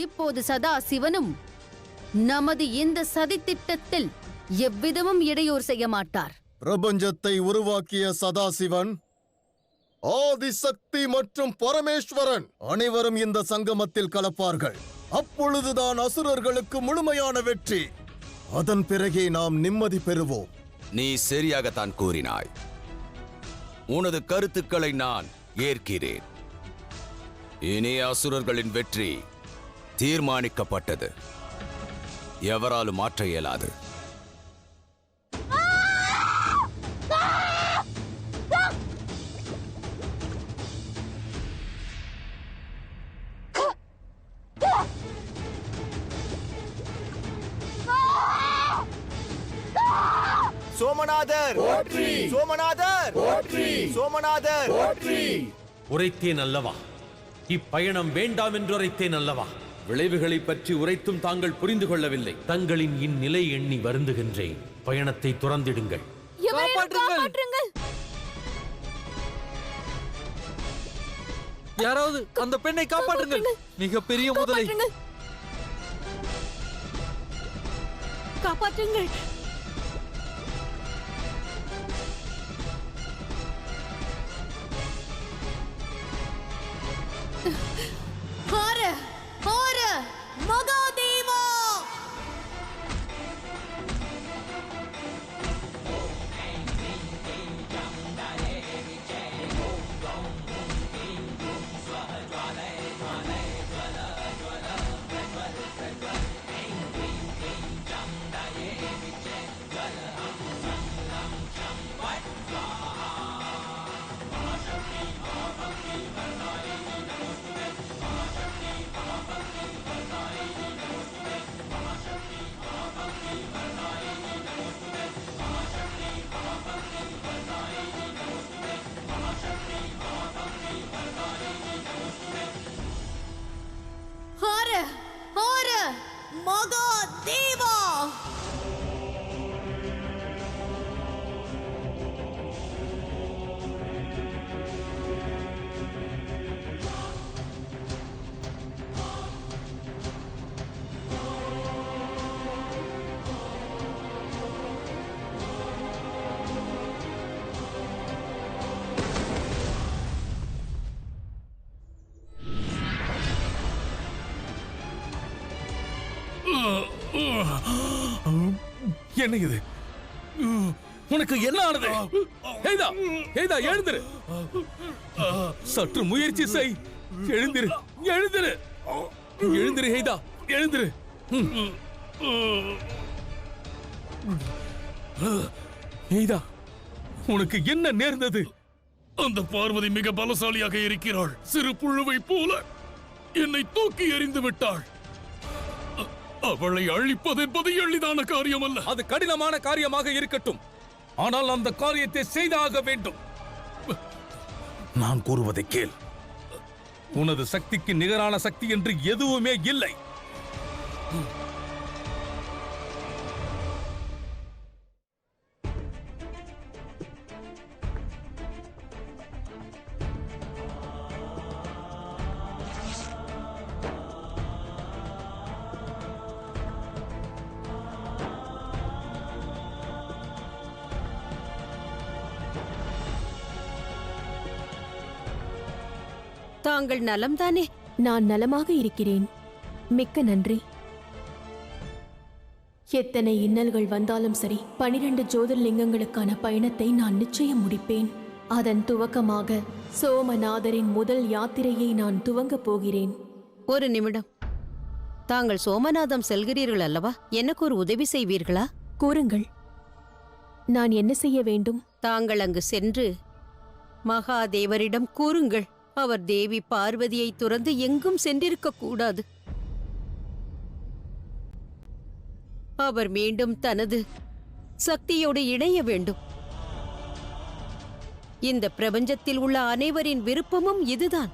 இப்போது சதாசிவனும் நமது இந்த சதித்திட்டத்தில் எவ்விதமும் இடையூறு செய்ய மாட்டார். பிரபஞ்சத்தை உருவாக்கிய சதாசிவன், ஆதிசக்தி மற்றும் பரமேஸ்வரன் அனைவரும் இந்த சங்கமத்தில் கலப்பார்கள். அப்பொழுதுதான் அசுரர்களுக்கு முழுமையான வெற்றி. அதன் பிறகே நாம் நிம்மதி பெறுவோம். நீ சரியாகத்தான் கூறினாய். உனது கருத்துக்களை நான் ஏற்கிறேன். இனி அசுரர்களின் வெற்றி தீர்மானிக்கப்பட்டது. எவராலும் மாற்ற இயலாது. சோமநாதர் போற்றி! சோமநாதர் போற்றி! சோமநாதர் போற்றி! உரைத்தேன் அல்லவா, இப்பயணம் வேண்டாம் என்று உரைத்தேன் அல்லவா. விளைவுகளை பற்றி உரைத்தும் தாங்கள் புரிந்து கொள்ளவில்லை. தங்களின் இந்நிலை எண்ணி வருந்துகின்றேன். பயணத்தை துறந்திடுங்கள். யாராவது அந்த பெண்ணை காப்பாற்றுங்கள். மிகப்பெரிய முதலை காப்பாற்றுங்கள். மகாதேவா! மகாதேவா! என்ன இது? உனக்கு என்ன ஆனது? எழுந்திரு. சற்று முயற்சி செய். எழுந்திரு, எழுந்திரு, எழுந்திரு. ஹெய்தா, எழுந்திரு. ஹெய்தா, உனக்கு என்ன நேர்ந்தது? அந்த பார்வதி மிக பலசாலியாக இருக்கிறாள். சிறு புழுவை போல என்னை தூக்கி எறிந்து விட்டாள். அவளை அழிப்பது என்பது எளிதான காரியம் அல்ல. அது கடினமான காரியமாக இருக்கட்டும், ஆனால் அந்த காரியத்தை செய்தாக வேண்டும். நான் கூறுவதை கேள். உனது சக்திக்கு நிகரான சக்தி என்று எதுவுமே இல்லை. தாங்கள் நலம்தானே? நான் நலமாக இருக்கிறேன். மிக்க நன்றி. எத்தனை இன்னல்கள் வந்தாலும் சரி, 12 ஜோதிர்லிங்கங்களுக்கான பயணத்தை நான் நிச்சயம் முடிப்பேன். அதன் துவக்கமாக சோமநாதரின் முதல் யாத்திரையை நான் துவங்கப் போகிறேன். ஒரு நிமிடம். தாங்கள் சோமநாதம் செல்கிறீர்கள் அல்லவா? எனக்கு ஒரு உதவி செய்வீர்களா? கூறுங்கள். நான் என்ன செய்ய வேண்டும்? தாங்கள் அங்கு சென்று மகாதேவரிடம் கூறுங்கள், அவர் தேவி பார்வதியை துறந்து எங்கும் சென்றிருக்க கூடாது. அவர் மீண்டும் தனது சக்தியோடு இணைய வேண்டும். இந்த பிரபஞ்சத்தில் உள்ள அனைவரின் விருப்பமும் இதுதான்.